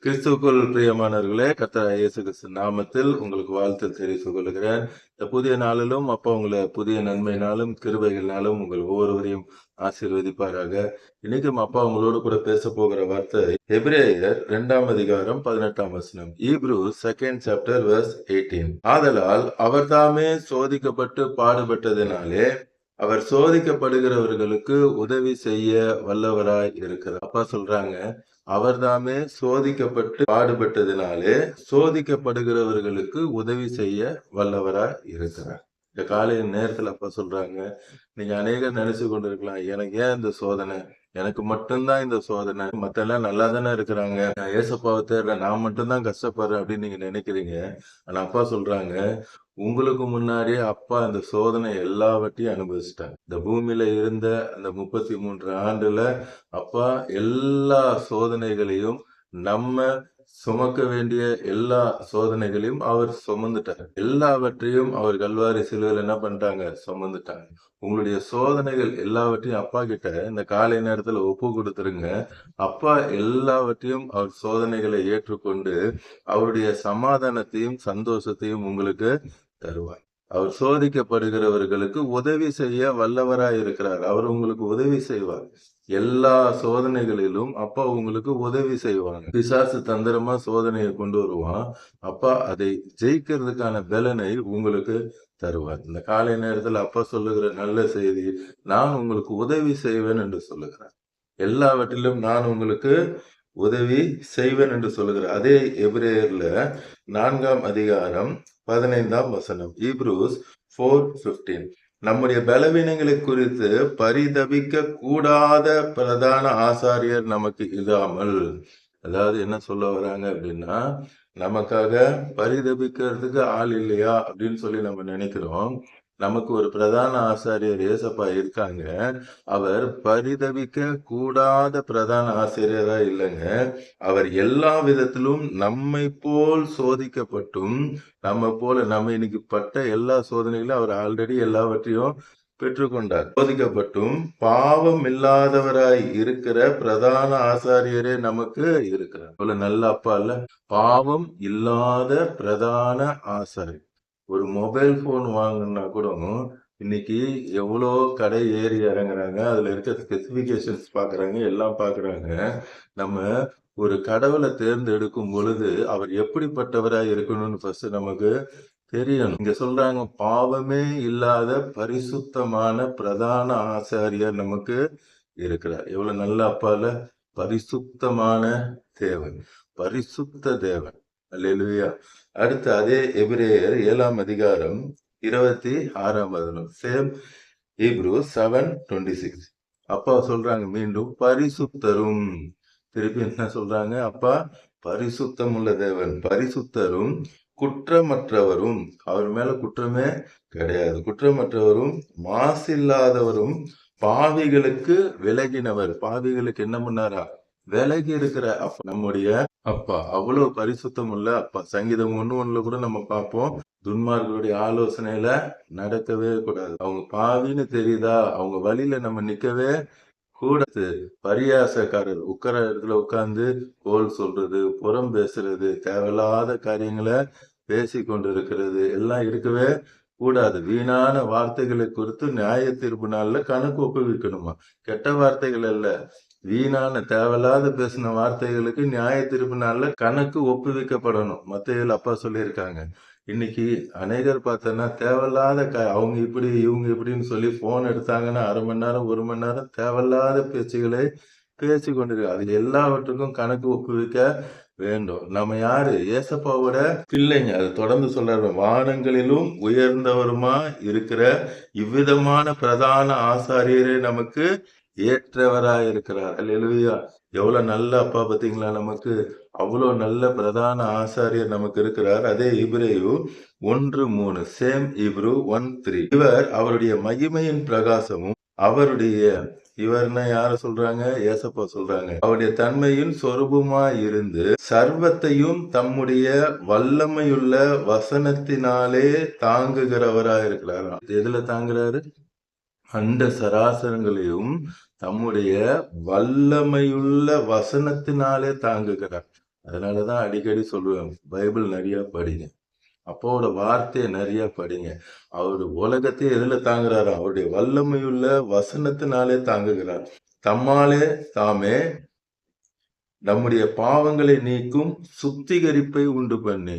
கிறிஸ்துவுக்குள் பிரியமானவர்களே, கர்த்தராகிய இயேசு கிறிஸ்து நாமத்தில் உங்களுக்கு வாழ்த்து தெரிவித்துக் கொள்கிறேன். இந்த புதிய நாளிலும் அப்பா உங்களை புதிய நன்மையினாலும் கிருபைகளினாலும் உங்கள் ஒவ்வொருவரையும் ஆசீர்வதிப்பாராக. இன்னைக்கும் அப்பா உங்களோடு கூட பேச போகிற வார்த்தை எபிரேயர் 2 வசனம். Hebrews 2nd chapter verse 18. ஆதலால் அவர் தாமே சோதிக்கப்பட்டு பாடுபட்டதினாலே அவர் சோதிக்கப்படுகிறவர்களுக்கு உதவி செய்ய வல்லவராய் இருக்கிறார். அப்பா சொல்றாங்க, அவர் தாமே சோதிக்கப்பட்டு பாடுபட்டதினாலே சோதிக்கப்படுகிறவர்களுக்கு உதவி செய்ய வல்லவராய் இருக்கிறார். இந்த காலையின் நேரத்துல அப்பா சொல்றாங்க, நீங்க அநேகர் நினைச்சு கொண்டிருக்கலாம், எனக்கு ஏன் இந்த சோதனை, எனக்கு மட்டும்தான் இந்த சோதனை, மத்த எல்லாம் நல்லா தானே இருக்கிறாங்க, ஏசப்பாவை தேடுற நான் மட்டும்தான் கஷ்டப்படுறேன் அப்படின்னு நீங்க நினைக்கிறீங்க. ஆனா அப்பா சொல்றாங்க, உங்களுக்கு முன்னாடியே அப்பா அந்த சோதனை எல்லாவற்றையும் அனுபவிச்சிட்டாங்க. இந்த பூமியில இருந்த அந்த 33 ஆண்டுல அப்பா எல்லா சோதனைகளையும், நம்ம சுமக்க வேண்டிய எல்லா சோதனைகளையும் அவர் சுமந்துட்டார். எல்லாவற்றையும் அவர் கல்வாரி சிலுவையில் என்ன பண்ணிட்டாங்க, சுமந்துட்டாங்க. உங்களுடைய சோதனைகள் எல்லாவற்றையும் அப்பா கிட்ட இந்த காலை நேரத்துல ஒப்பு கொடுத்துருங்க. அப்பா எல்லாவற்றையும் அவர் சோதனைகளை ஏற்றுக்கொண்டு அவருடைய சமாதானத்தையும் சந்தோஷத்தையும் உங்களுக்கு தருவார். அவர் சோதிக்கப்படுகிறவர்களுக்கு உதவி செய்ய வல்லவராய் இருக்கிறார். அவர் உங்களுக்கு உதவி செய்வார். எல்லா சோதனைகளிலும் அப்பா உங்களுக்கு உதவி செய்வாங்க. பிசாசு தந்திரமா சோதனையை கொண்டு வருவான். அப்பா அதை ஜெயிக்கிறதுக்கான பலனை உங்களுக்கு தருவார். இந்த காலை நேரத்தில் அப்பா சொல்லுகிற நல்ல செய்தி, நான் உங்களுக்கு உதவி செய்வேன் என்று சொல்லுகிறார். எல்லாவற்றிலும் நான் உங்களுக்கு உதவி செய்வேன் என்று சொல்லுகிறார். அதே எபிரேயர்ல 4 வசனம். Hebrews 4:15. நம்முடைய பலவீனங்களை குறித்து பரிதபிக்க கூடாத பிரதான ஆசாரியர் நமக்கு இல்லாமல். அதாவது என்ன சொல்ல வராங்க அப்படின்னா, நமக்காக பரிதபிக்கிறதுக்கு ஆள் இல்லையா அப்படின்னு சொல்லி நம்ம நினைக்கிறோம். நமக்கு ஒரு பிரதான ஆசாரியர் ஏசப்பா இருக்காங்க. அவர் பரிதபிக்க கூடாத பிரதான ஆசிரியரா இல்லைங்க. அவர் எல்லா விதத்திலும் நம்மை போல் சோதிக்கப்பட்டும், நம்ம இன்னைக்கு பட்ட எல்லா சோதனைகளும் அவர் ஆல்ரெடி எல்லாவற்றையும் பெற்றுக்கொண்டார். சோதிக்கப்பட்டும் பாவம் இல்லாதவராய் இருக்கிற பிரதான ஆசாரியரே நமக்கு இருக்கிறார். இவ்வளவு நல்ல அப்பா இல்ல, பாவம் இல்லாத பிரதான ஆசாரியர். ஒரு மொபைல் போன் வாங்கினா கூட இன்னைக்கு எவ்வளோ கடை ஏறி இறங்குறாங்க, அதுல இருக்க ஸ்பெசிபிகேஷன்ஸ் பாக்குறாங்க, எல்லாம் பாக்குறாங்க. நம்ம ஒரு கடவுளை தேர்ந்தெடுக்கும் பொழுது அவர் எப்படிப்பட்டவராய் இருக்கணும்னு ஃபர்ஸ்ட் நமக்கு தெரியணும். இங்க சொல்றாங்க, பாவமே இல்லாத பரிசுத்தமான பிரதான ஆசாரியர் நமக்கு இருக்கிறார். எவ்வளவு நல்ல அப்பால, பரிசுத்தமான தேவன், பரிசுத்த தேவன். அல்லேலூயா. அடுத்து அதே எபிரேயர் 7 வசனம். Same Hebrews 7:26. அப்பா சொல்றாங்க மீண்டும், பரிசுத்தரும். திருப்பி என்ன சொல்றாங்க, அப்பா பரிசுத்தம் உள்ள தேவன், பரிசுத்தரும் குற்றமற்றவரும். அவர் மேல குற்றமே கிடையாது. குற்றமற்றவரும் மாசில்லாதவரும் பாவிகளுக்கு விலகினவர். பாவிகளுக்கு என்ன பண்ணாரா, விலகி இருக்கிற நம்முடைய அப்பா. அவ்வளவு பரிசுத்தம் உள்ள அப்பா. சங்கீதம் 1:1 கூட நம்ம பார்ப்போம், துன்மார்களுடைய ஆலோசனையில நடக்கவே கூடாது. அவங்க பாவின்னு தெரியுதா, அவங்க வழியில நம்ம நிக்கவே கூடாது. பரியாசக்காரர் உட்கார இடத்துல உட்கார்ந்து கோல் சொல்றது, புறம் பேசுறது, தேவையில்லாத காரியங்களை பேசி கொண்டு இருக்கிறது எல்லாம் இருக்கவே கூடாது. வீணான வார்த்தைகளை குறித்து நியாய தீர்ப்பு நாள்ல கணக்கு ஒப்புவிக்கணுமா. கெட்ட வார்த்தைகள் அல்ல, வீணான தேவையில்லாத பேசின வார்த்தைகளுக்கு நியாய தீர்ப்பு நாள்ல கணக்கு ஒப்புவிக்கப்படணும். மத்தேயுல அப்பா சொல்லியிருக்காங்க. இன்னைக்கு அநேகர் பார்த்தோன்னா தேவையில்லாத அவங்க இப்படி இவங்க இப்படின்னு சொல்லி போன் எடுத்தாங்கன்னா 1/2 மணி நேரம் 1 மணி நேரம் தேவையில்லாத பேச்சுகளை பேசி கொண்டிருக்கு. அது எல்லாவற்றுக்கும் கணக்கு ஒப்புவிக்க வேண்டும். நம்ம யாரு, ஏசப்பாவோட பிள்ளைங்க. அது தொடர்ந்து சொல்றாரு, வானங்களிலும் உயர்ந்தவருமா இருக்கிற இவ்விதமான பிரதான ஆசாரியரே நமக்கு ஏற்றவராய் இருக்கிறார். அல்லேலூயா. எவ்வளவு நல்ல அப்பா பாத்தீங்களா, நமக்கு அவ்வளவு நல்ல பிரதான ஆசாரியர் நமக்கு இருக்கிறார். அதே இப்ரேயு 1:3. Same Hebrew 1:3. இவர் அவருடைய மகிமையின் பிரகாசமும் அவருடைய, இவர்னா யார சொல்றாங்க, ஏசப்பா சொல்றாங்க, அவருடைய தன்மையின் சொரூபமா இருந்து சர்வத்தையும் தம்முடைய வல்லமையுள்ள வசனத்தினாலே தாங்குகிறவராய் இருக்கிறார். எதுல தாங்குறாரு, அண்ட சராசரங்களையும் தம்முடைய வல்லமையுள்ள வசனத்தினாலே தாங்குகிறார். அதனாலதான் அடிக்கடி சொல்லுவேன், பைபிள் நிறைய படிங்க, அப்பாவோட வார்த்தையை நிறைய படிங்க. அவரு உலகத்தை எதுல தாங்குறாரா? அவருடைய வல்லமையுள்ள வசனத்தினாலே தாங்குகிறார். தம்மாலே தாமே நம்முடைய பாவங்களை நீக்கும் சுத்திகரிப்பை உண்டு பண்ணி.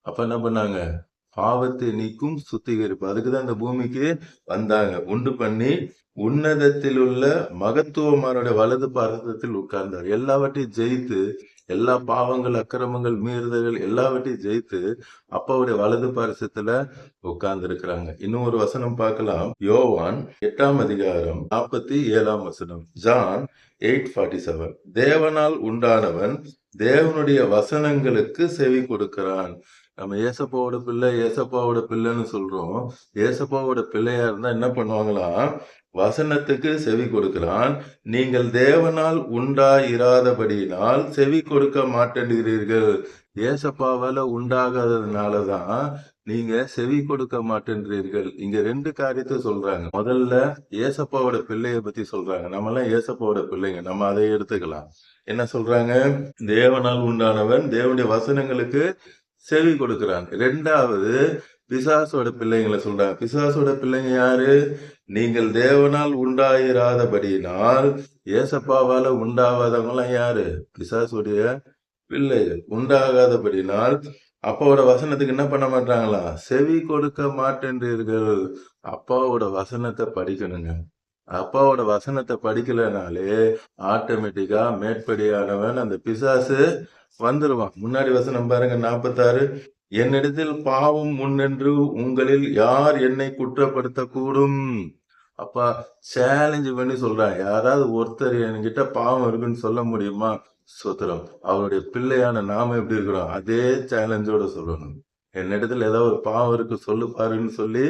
அப்ப என்ன பண்ணாங்க? பாவத்தை நீக்கும் சுத்திகரிப்பு. அதுக்குதான் இந்த பூமிக்கு வந்தாங்க. உண்டு பண்ணி உன்னதத்தில் உள்ள மகத்துவமானுடைய வலது பாரதத்தில் உட்கார்ந்தார். எல்லாவற்றையும் ஜெயித்து, எல்லா பாவங்கள், அக்கிரமங்கள், மீறுதல்கள் எல்லாவற்றையும் ஜெயித்து அப்பாவுடைய வலது பாரசத்துல உட்கார்ந்து இருக்கிறாங்க. இன்னும் ஒரு வசனம் பார்க்கலாம். யோவான் 8ஆம் அதிகாரம் 47ஆம் வசனம். ஜான் 8:47. தேவனால் உண்டானவன் தேவனுடைய வசனங்களுக்கு செவி கொடுக்கிறான். நம்ம ஏசப்பாவோட பிள்ளை, ஏசப்பாவோட பிள்ளைன்னு சொல்றோம். ஏசப்பாவோட பிள்ளையா இருந்தா என்ன பண்ணுவாங்களாம்? வசனத்துக்கு செவி கொடுக்கிறான். நீங்கள் தேவனால் உண்டாயிராதபடியினால் செவி கொடுக்க மாட்டேன்றீர்கள். ஏசப்பாவால உண்டாகாததுனாலதான் நீங்க செவி கொடுக்க மாட்டேன்றீர்கள். இங்க 2 காரியத்தை சொல்றாங்க. முதல்ல ஏசப்பாவோட பிள்ளைய பத்தி சொல்றாங்க. நம்ம எல்லாம் ஏசப்பாவோட பிள்ளைங்க, நம்ம அதை எடுத்துக்கலாம். என்ன சொல்றாங்க? தேவனால் உண்டானவன் தேவனுடைய வசனங்களுக்கு செவி கொடுக்கிறான். 2வது பிசாசோட பிள்ளைங்களை சொல்றாங்க. பிசாசோட பிள்ளைங்க யாரு? நீங்கள் தேவனால் உண்டாயிராதபடியினால், ஏசப்பாவால உண்டாகாதவங்களாம் யாரு? பிசாசுடைய பிள்ளைகள். உண்டாகாதபடினால் அப்பாவோட வசனத்துக்கு என்ன பண்ண மாட்டாங்களா? செவி கொடுக்க மாட்டேன்றீர்கள். அப்பாவோட வசனத்தை படிக்கணுங்க. அப்பாவோட வசனத்தை படிக்கலனாலே ஆட்டோமேட்டிக்கா மேற்படியானவன் அந்த பிசாசு வந்துருவான். முன்னாடி வசனம் பாருங்க, 46. என்னிடத்தில் பாவம் முன்னென்று உங்களில் யார் என்னை குற்றப்படுத்த கூடும்? அப்பா சேலஞ்சு பண்ணி சொல்றான். யாராவது ஒருத்தர் என்கிட்ட பாவம் இருக்குன்னு சொல்ல முடியுமா? சுத்திரம். அவருடைய பிள்ளையான நாம எப்படி இருக்கிறோம்? அதே சேலஞ்சோட சொல்லணும். என்னிடத்துல ஏதாவது ஒரு பாவம் இருக்கு சொல்லு பாருன்னு சொல்லி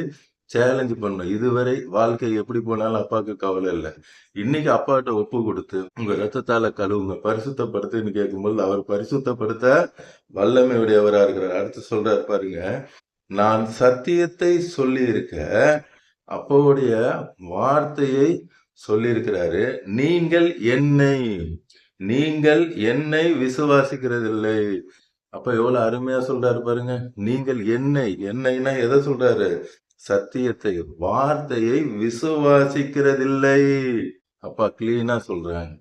சேலஞ்சு பண்ணணும். இதுவரை வாழ்க்கை எப்படி போனாலும் அப்பாவுக்கு கவலை இல்லை. இன்னைக்கு அப்பாட்ட ஒப்பு கொடுத்து உங்க ரத்தத்தால கழுவுங்க, பரிசுத்தப்படுத்துன்னு கேட்கும்போது அவர் பரிசுத்தப்படுத்த வல்லமை உடையவரா இருக்கிறார். அடுத்து சொல்றாரு பாருங்க, நான் சத்தியத்தை சொல்லி இருக்க அப்பாவுடைய வார்த்தையை சொல்லி இருக்கிறாரு. நீங்கள் என்னை விசுவாசிக்கிறதில்லை. அப்ப எவ்வளவு அருமையா சொல்றாரு பாருங்க. நீங்கள் என்னைனா எதை சொல்றாரு? சத்தியத்தை, வார்த்தையை விசுவாசிக்கிறதில்லை. அப்பா கிளீனா சொல்றாங்க.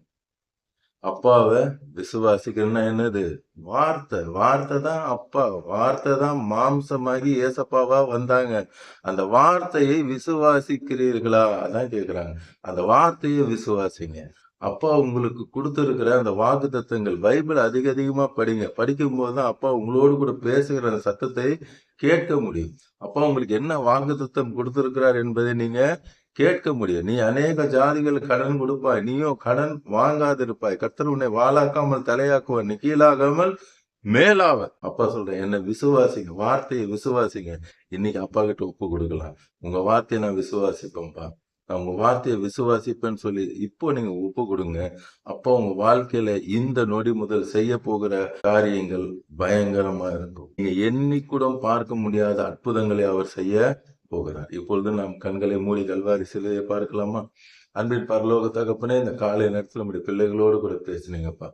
அப்பாவை விசுவாசிக்கிறதுனா என்னது? வார்த்தை தான் அப்பா. வார்த்தை தான் மாம்சமாகி ஏசப்பாவா வந்தாங்க. அந்த வார்த்தையை விசுவாசிக்கிறீர்களா? அதான் கேக்குறாங்க. அந்த வார்த்தையை விசுவாசிங்க. அப்பா உங்களுக்கு கொடுத்திருக்கிற அந்த வாக்கு தத்தங்கள், பைபிள் அதிகமா படிங்க. படிக்கும் போதுதான் அப்பா உங்களோடு கூட பேசுகிற அந்த சத்தத்தை கேட்க முடியும். அப்பா உங்களுக்கு என்ன வாக்கு தத்தம் கொடுத்திருக்கிறார் என்பதை நீங்க கேட்க முடியும். நீ அநேக ஜாதிகளுக்கு கடன் கொடுப்பாய், நீயும் கடன் வாங்காதிருப்பாய். கர்த்தர் உன்னை வாளாக்காமல் தலையாக்குவார், நீ கீழாகாமல் மேலாவ. அப்பா சொல்றேன், என்ன விசுவாசிங்க, வார்த்தையை விசுவாசிங்க. இன்னைக்கு அப்பா கிட்ட ஒப்பு கொடுக்கலாம். உங்க வார்த்தையை நான் விசுவாசிப்பேன்ப்பா, நான் உங்க வார்த்தையை விசுவாசிப்பேன்னு சொல்லி இப்போ நீங்க ஒப்பு கொடுங்க. அப்போ உங்க வாழ்க்கையில இந்த நொடி முதல் செய்ய போகிற காரியங்கள் பயங்கரமா இருக்கும். நீங்க எண்ணிக்கூட பார்க்க முடியாத அற்புதங்களை அவர் செய்ய போகிறார். இப்பொழுது நாம் கண்களை மூடி கல்வாரி சிலையை பார்க்கலாமா? அன்பின் பரலோக தகப்பனே, இந்த காலை நேரத்தில் நம்முடைய பிள்ளைகளோடு கூட பேசினீங்கப்பா.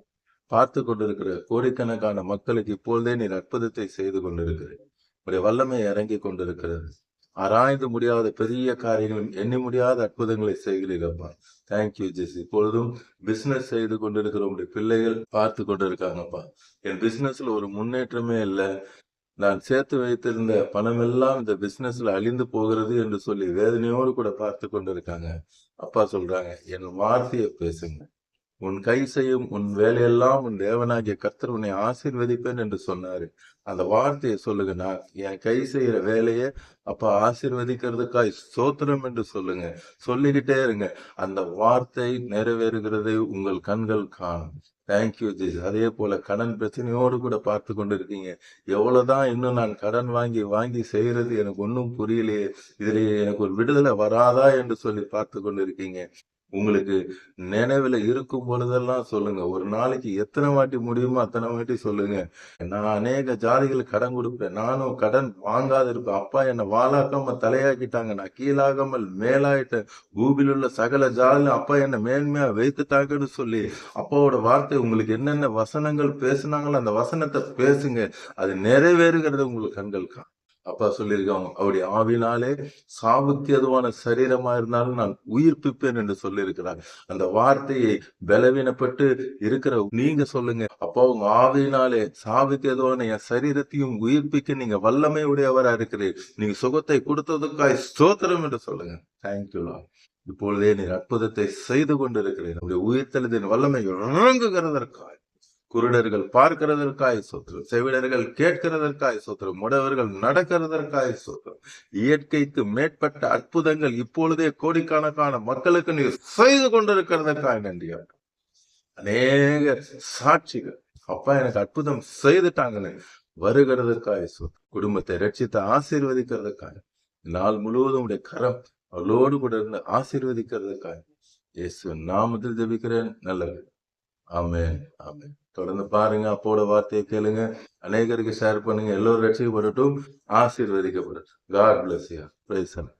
பார்த்து கொண்டிருக்கிற கோடிக்கணக்கான மக்களுக்கு இப்பொழுதே நீர் அற்புதத்தை செய்து கொண்டிருக்கிறேன். உடைய வல்லமை இறங்கி கொண்டிருக்கிறது. ஆராய்ந்து முடியாத பெரிய காரியங்களும் எண்ணி முடியாத அற்புதங்களை செய்கிறீர்களப்பா. தேங்க்யூ ஜெஸ். இப்பொழுதும் பிசினஸ் செய்து கொண்டிருக்கிற உங்களுடைய பிள்ளைகள் பார்த்து கொண்டிருக்காங்கப்பா. என் பிசினஸ்ல ஒரு முன்னேற்றமே இல்லை, நான் சேர்த்து வைத்திருந்த பணமெல்லாம் இந்த பிசினஸ்ல அழிந்து போகிறது என்று சொல்லி வேதனையோடு கூட பார்த்து கொண்டிருக்காங்க. அப்பா சொல்றாங்க, என் வார்த்தையை பேசுங்க. உன் கை செய்யும் உன் வேலையெல்லாம் உன் தேவனாகிய கர்த்தர் உன்னை ஆசீர்வதிப்பேன் என்று சொன்னாரு. அந்த வார்த்தையை சொல்லுங்க. நான் என் கை செய்யற வேலையை அப்ப ஆசீர்வதிக்கிறதுக்காய் ஸ்தோத்திரம் என்று சொல்லுங்க. சொல்லிக்கிட்டே இருங்க. அந்த வார்த்தை நிறைவேறுகிறதை உங்கள் கண்கள் காணும். தேங்க்யூ ஜீஸ். அதே போல கடன் பிரச்சனையோடு கூட பார்த்து கொண்டு இருக்கீங்க. எவ்வளவுதான் இன்னும் நான் கடன் வாங்கி செய்யறது எனக்கு ஒன்றும் புரியலையே, இதுல எனக்கு ஒரு விடுதலை வராதா என்று சொல்லி பார்த்து கொண்டு இருக்கீங்க. உங்களுக்கு நினைவுல இருக்கும் பொழுதெல்லாம் சொல்லுங்க. ஒரு நாளைக்கு எத்தனை வாட்டி முடியுமோ அத்தனை வாட்டி சொல்லுங்க. நான் அநேக ஜாதிகளுக்கு கடன் கொடுப்பேன். நானும் கடன் வாங்காது இருப்பேன். அப்பா என்னை வாலாக்காம தலையாக்கிட்டாங்க. நான் கீழாகாமல் மேலாயிட்டேன். பூமியில் உள்ள சகல ஜாதியிலும் அப்பா என்னை மேன்மையா வைத்துட்டாங்கன்னு சொல்லி அப்பாவோட வார்த்தை உங்களுக்கு என்னென்ன வசனங்கள் பேசுனாங்களோ அந்த வசனத்தை பேசுங்க. அது நிறைவேறுகிறது உங்களுக்கு கண்கள் காணும். அப்பா சொல்லியிருக்காங்க, அவருடைய ஆவினாலே சாவுக்கு எதுவான சரீரமா இருந்தாலும் நான் உயிர்ப்பிப்பேன் என்று சொல்லியிருக்கிறார். அந்த வார்த்தையை பலவீனப்பட்டு இருக்கிற நீங்க சொல்லுங்க, அப்பா உங்க ஆவியினாலே சாவுக்கு எதுவான என் சரீரத்தையும் உயிர்ப்பிக்க நீங்க வல்லமை உடையவரா இருக்கிறீர். நீங்க சுகத்தை கொடுத்ததுக்காய் ஸ்தோத்திரம் என்று சொல்லுங்க. Thank you Lord. இப்பொழுதே நீர் அற்புதத்தை செய்து கொண்டிருக்கிறீர். நம்முடைய உயிர்த்தெழுதின் வல்லமை இறங்குகிறதற்காய், குருடர்கள் பார்க்கிறதற்காய் சோத்திரம், செவிடர்கள் கேட்கிறதற்காய் சோத்திரம், முடவர்கள் நடக்கிறதற்காய் சோத்திரம். இயற்கைக்கு மேற்பட்ட அற்புதங்கள் இப்பொழுதே கோடிக்கணக்கான மக்களுக்கு நீர் செய்து கொண்டிருக்கிறதற்காய் நன்றியா. அநேக சாட்சிகள் அப்பா எனக்கு அற்புதம் செய்துட்டாங்கன்னு வருகிறதற்காய் சோத்திரம். குடும்பத்தை ரட்சித்து ஆசீர்வதிக்கிறதுக்காக நாள் முழுவதும் உடைய கரம் அவளோடு கூட இருந்து ஆசீர்வதிக்கிறதுக்காக இயேசு நாமத்தில் ஜெபிக்கிறேன். நல்லது. ஆமென், ஆமென். தொடர்ந்து பாருங்க, அப்போட வார்த்தையை கேளுங்க, அநேகருக்கு ஷேர் பண்ணுங்க. எல்லோரும் ரட்சிக்கப்படட்டும், ஆசீர்வதிக்கப்படட்டும். God bless you. Praise the Lord.